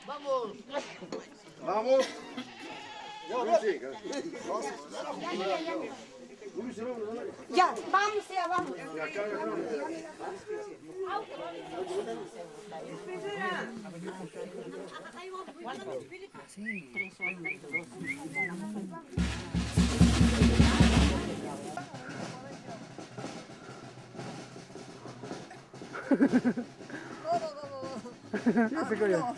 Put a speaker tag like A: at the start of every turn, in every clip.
A: Vamos.
B: Vamos.
C: Ya, vamos ya, vamos.
D: Se cayó.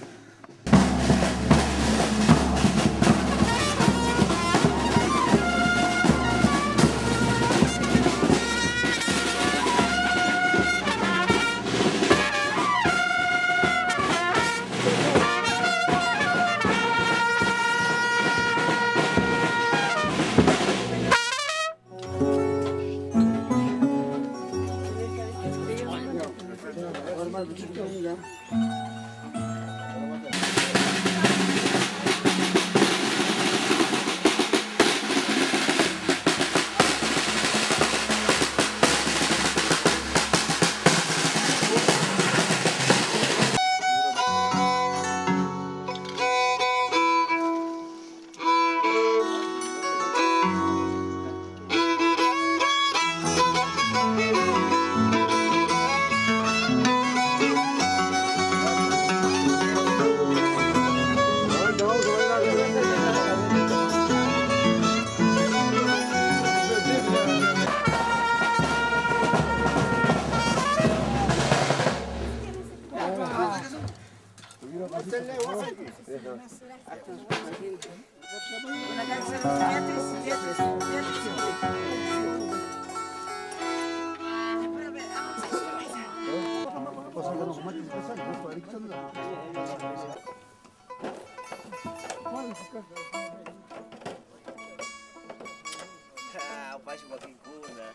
A: Faz uma quicuna.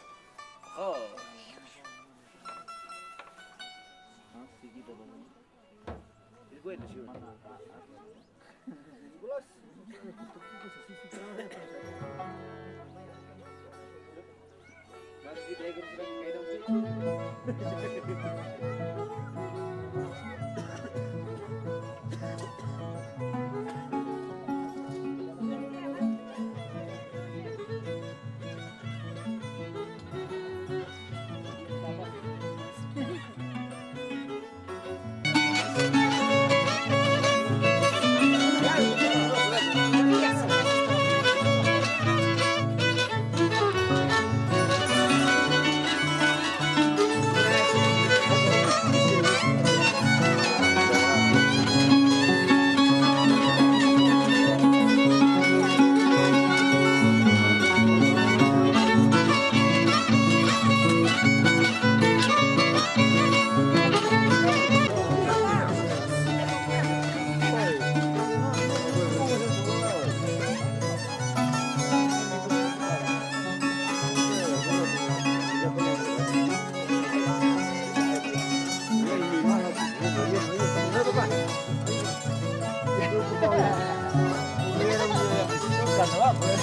A: Oh. Bueno, sí.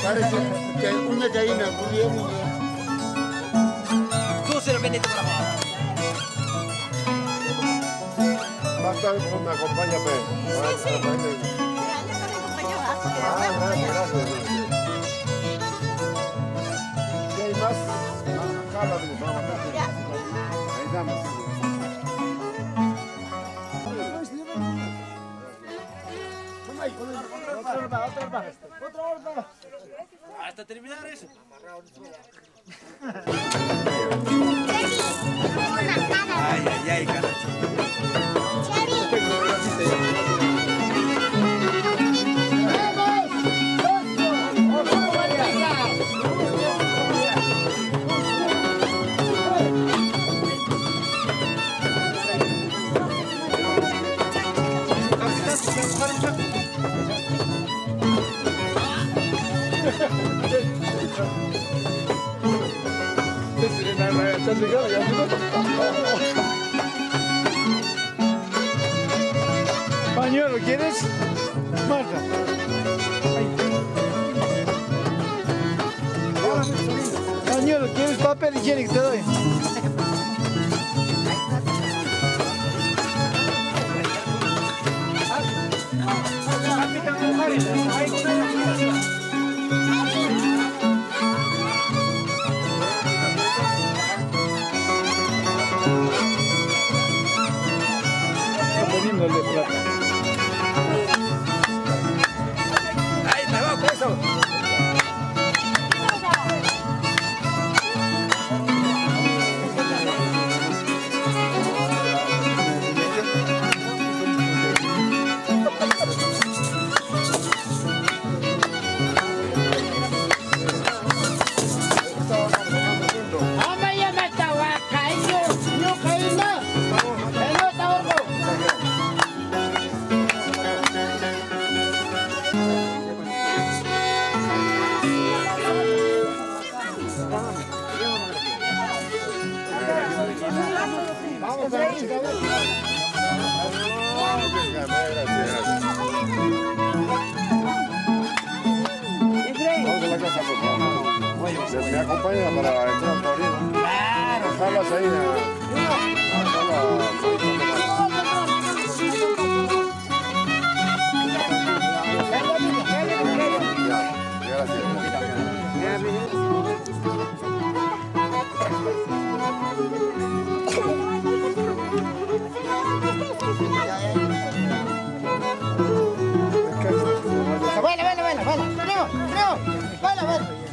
B: Parece que una gallina murió.
A: Tú se lo vendiste por abajo.
B: Basta, me acompaña, pues.
C: Sí, sí.
B: Gracias. ¿Qué hay más? Jala, vamos a ahí damos.
D: Otra horda.
A: Hasta terminar eso. Ay, caracho.
D: Pañuelo, ¿quieres? Marta. Pañuelo, ¿quieres papel higiénico? Te doy. vecino el de plata.
A: Ahí está, vamos con eso.
B: Vamos a la casa, por favor. Se me acompaña para entrar todavía. Claro. Dejarlas ahí.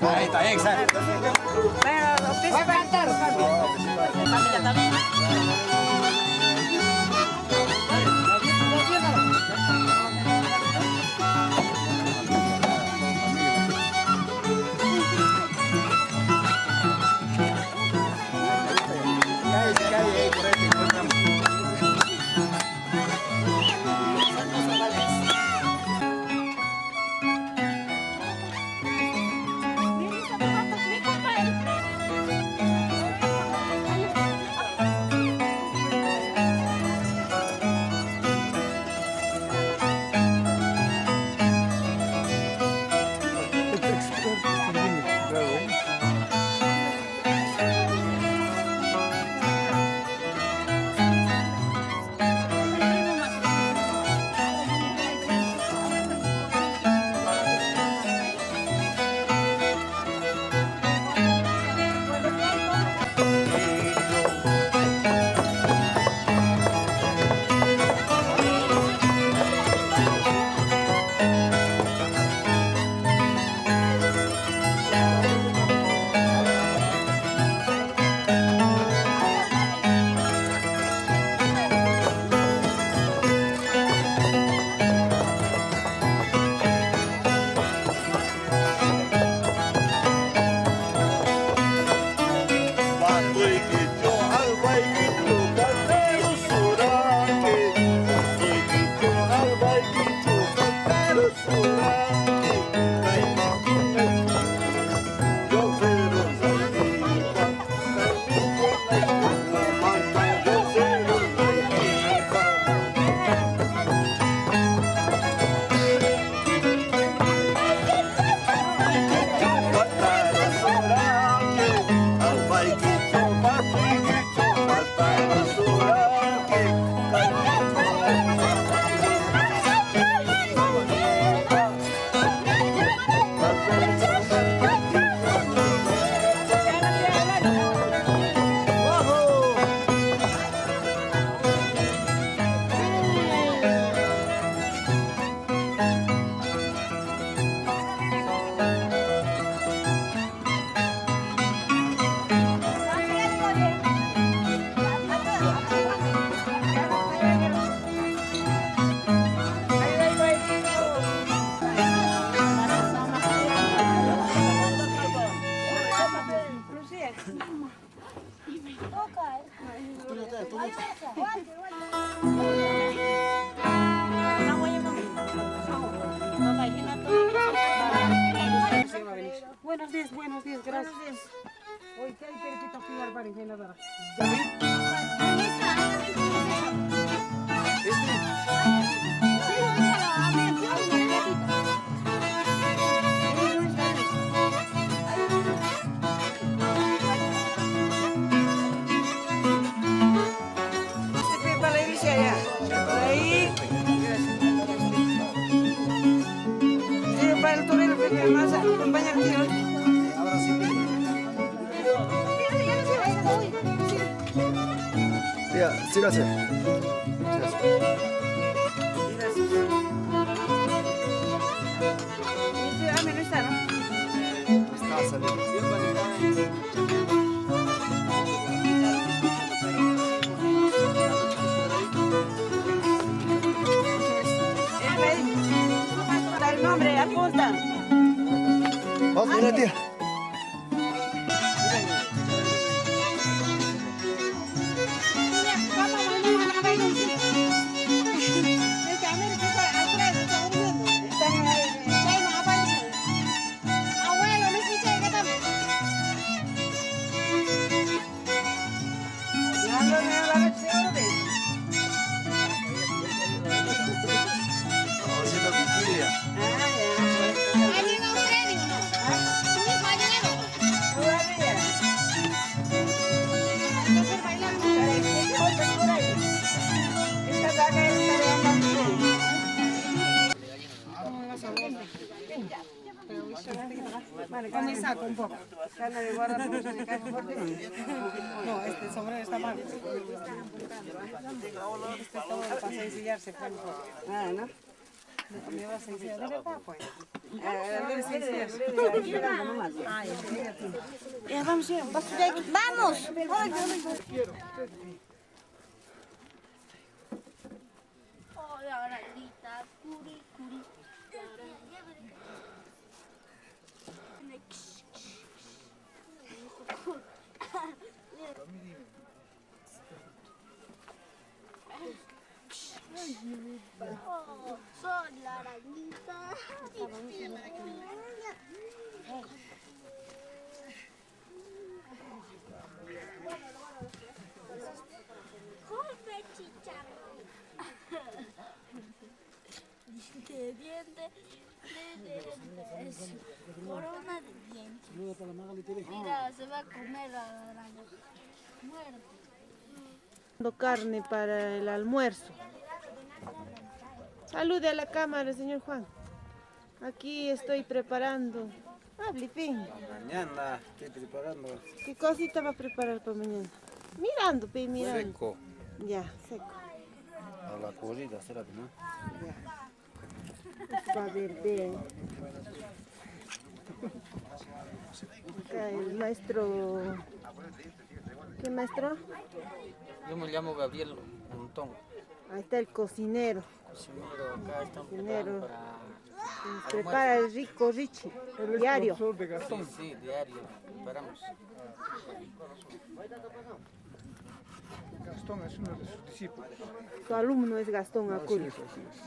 A: Ahí está, exacto.
C: Va a cantar. Familia también.
E: Buenos días, gracias. Hoy que hay perepito pilar para ingeniadora.
D: Ya, sí, gracias.
C: apunta.
D: Vamos, mira, tía.
A: Estamos haciendo vigilia.
E: Vale, come saco un poco. No, este sombrero está mal. Este está bueno para sencillarse. Ah, ¿no? Me va a sencillar. ¿De verdad, pues? Debe sencillarse.
C: Ya, vamos, vamos.
F: Ahora grita, curi, curi. Oh, soy la arañita. Come chicharrón. De diente, corona de dientes. Mira, se va a comer a la araña. Muerte.
E: Carne para el almuerzo. Salude a la cámara, señor Juan. Aquí estoy preparando. Hable, Pin.
A: Mañana estoy preparando
E: ¿Qué cosita va a preparar para mañana? Mirando, Pin, mirando.
A: seco.
E: Ya, seco.
A: A la corrida, será, ¿no?
E: Va a ver bien. Acá el maestro. ¿Qué maestro?
G: Yo me llamo Gabriel Montón,
E: Ahí está el cocinero.
G: cocinero. Acá estamos
E: Cocinero.
G: preparando para
E: Prepara el rico Richie, el diario.
G: sí, sí, diario. Preparamos.
D: Gastón es uno de sus discípulos.
E: Su alumno es Gastón Acurio.
D: Así es.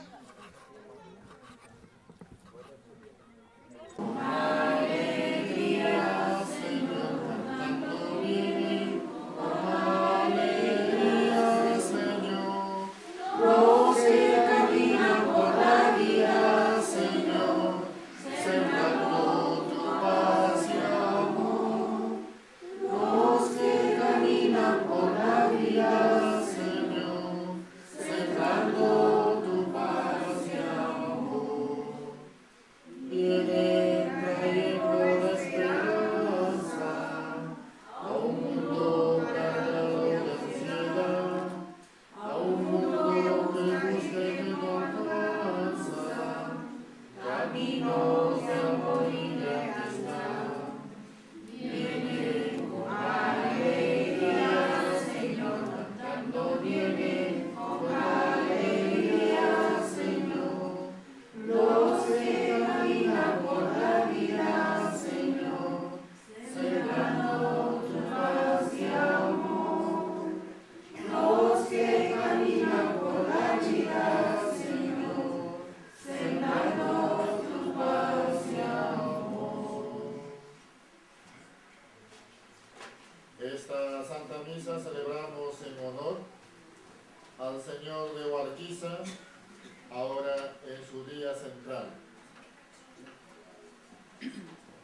B: Esta Santa Misa celebramos en honor al Señor de Huarquiza, ahora en su día central.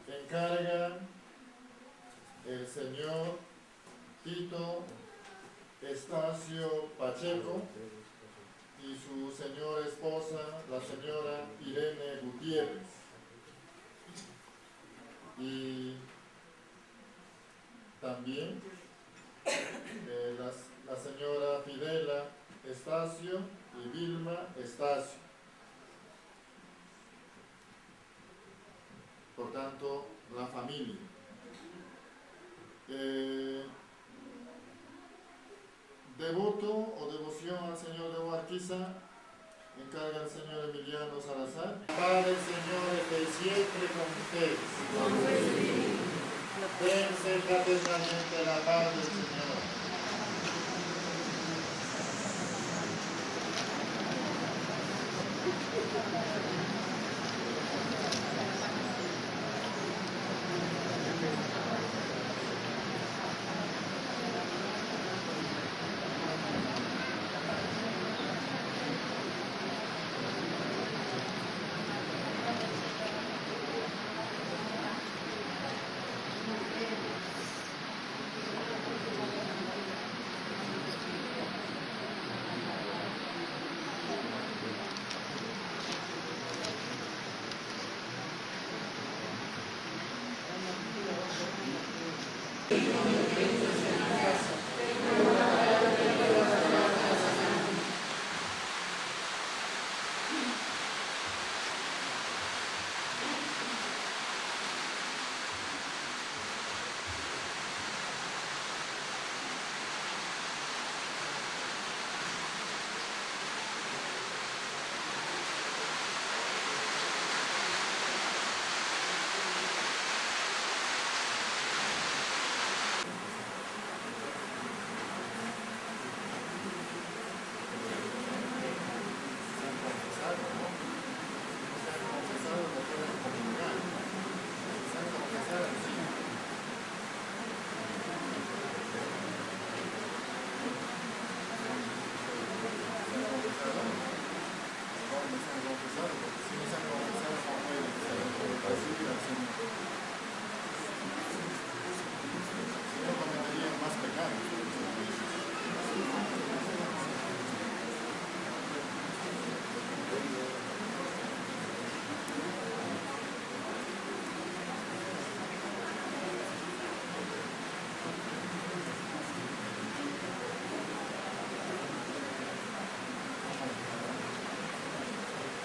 B: Encarga el señor Tito Estacio Pacheco y su señora esposa, la señora Irene Gutiérrez. Y también la señora Fidela Estacio y Vilma Estacio. Por tanto, la familia. Devoto o devoción al Señor de Huarquiza Encarga al señor Emiliano Salazar. Padre, el Señor esté siempre con ustedes. Dense fraternalmente la paz del Señor.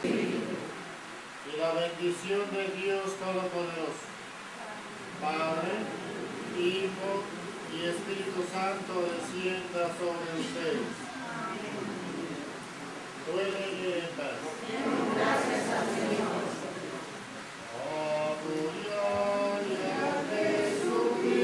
B: Y la bendición de Dios Todopoderoso, Padre, Hijo y Espíritu Santo descienda sobre ustedes. Duele en paz. Gracias al Señor. Oh, gloria a Jesucristo.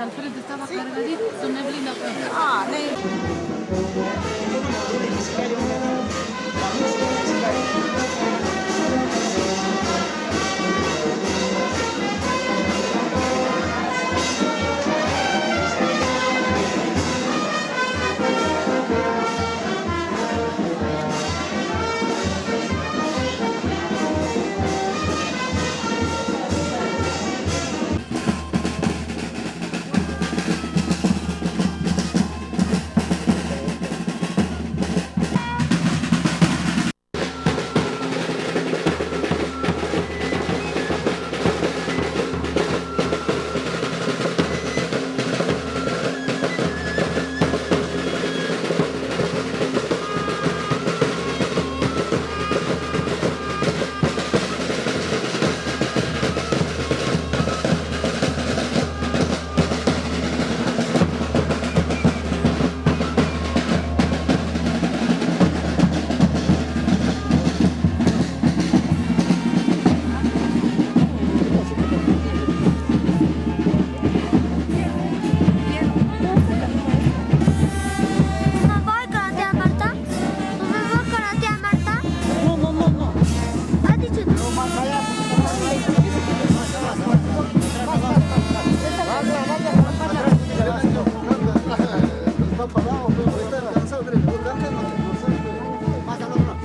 H: al frente estaba cargadito, neblina.
C: Ah, ¿No voy con la tía Marta? ¿No me voy con la tía Marta?
D: No.
C: ¿Has dicho no?
D: Está parado, pero está cansado, pero no canta, no. Más al otro.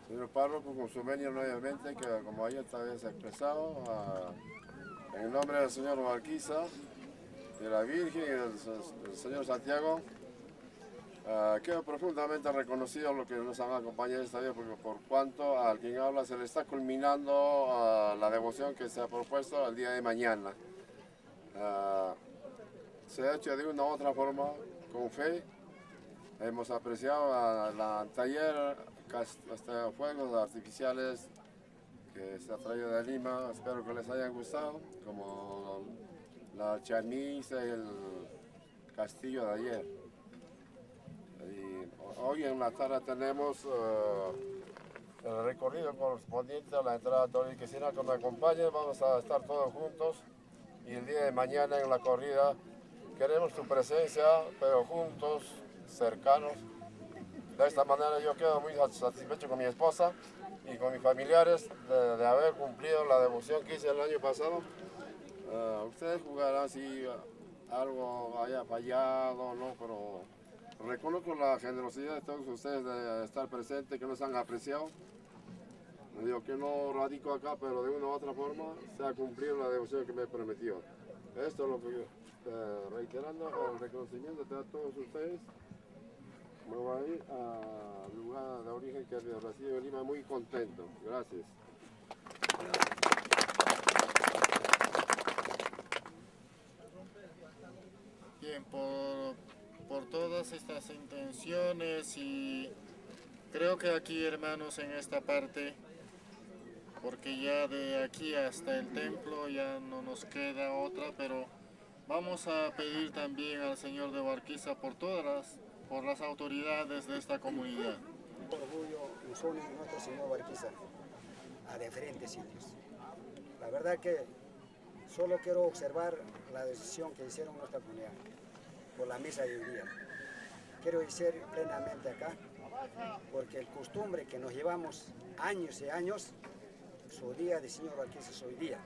I: Señor párroco, con su venia nuevamente, que como ayer también se ha expresado, en el nombre del Señor Barquiza, de la Virgen y del Señor Santiago, quedo profundamente reconocido lo que nos han acompañado esta vez, porque por cuanto al quien habla se le está culminando la devoción que se ha propuesto el día de mañana. Se ha hecho de una u otra forma, con fe. Hemos apreciado el taller, hasta fuegos artificiales que se ha traído de Lima. Espero que les hayan gustado, como la chamisa y el castillo de ayer. Y hoy en la tarde tenemos el recorrido correspondiente a la entrada Torre. Quisiera que me acompañen, vamos a estar todos juntos. Y el día de mañana en la corrida queremos tu presencia, pero juntos, cercanos. De esta manera yo quedo muy satisfecho con mi esposa y con mis familiares de haber cumplido la devoción que hice el año pasado. Ustedes jugarán si algo haya fallado, ¿no? Pero reconozco la generosidad de todos ustedes de estar presentes, que nos han apreciado. Digo que no radico acá, pero de una u otra forma se ha cumplido la devoción que me prometió. Esto es lo que yo, reiterando el reconocimiento de todos ustedes. Me voy a ir al lugar de origen que resido en Lima muy contento. Gracias.
B: Bien, por todas estas intenciones y creo que aquí, hermanos, en esta parte, porque ya de aquí hasta el templo ya no nos queda otra, pero vamos a pedir también al Señor de Huarquiza por las autoridades de esta comunidad.
D: Orgullo nos une nuestro Señor Huarquiza a diferentes sitios. La verdad que solo quiero observar la decisión que hicieron nuestra comunidad por la misa de hoy día. Quiero decir plenamente acá, porque el costumbre que nos llevamos años y años, su día de Señor Huarquiza es hoy día.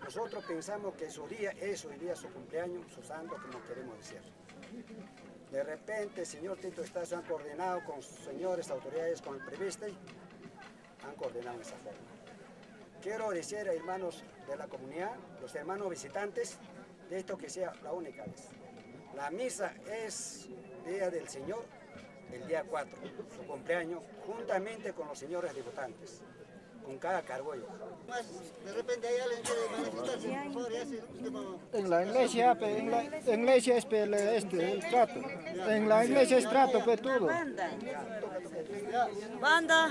D: Nosotros pensamos que su día es hoy día, su cumpleaños, su santo, como queremos decir. De repente, el señor Tito Estacio han coordinado con sus señores autoridades, con el previste, han coordinado de esa forma. Quiero decir, hermanos de la comunidad, los hermanos visitantes, de esto que sea la única vez. La misa es Día del Señor, el día 4, su cumpleaños, juntamente con los señores debutantes, con cada cargollo.
J: De repente hay alguien que quiere manifestarse, por favor, ya se...
D: En la iglesia es el trato. En la iglesia es trato, pues todo.
J: Banda.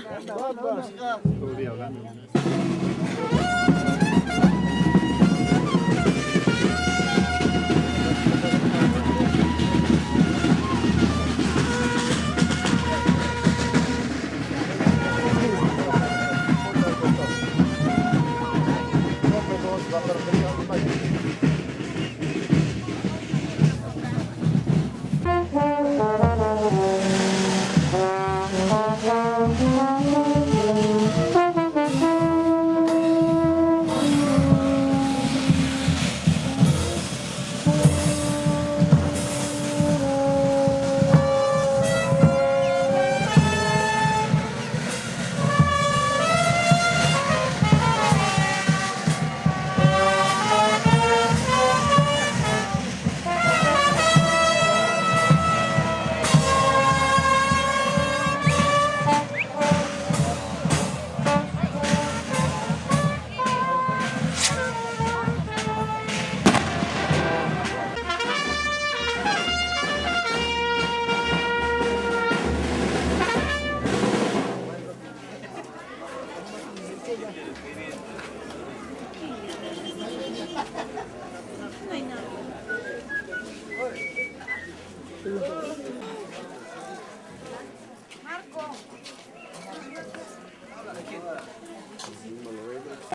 C: No hay nada.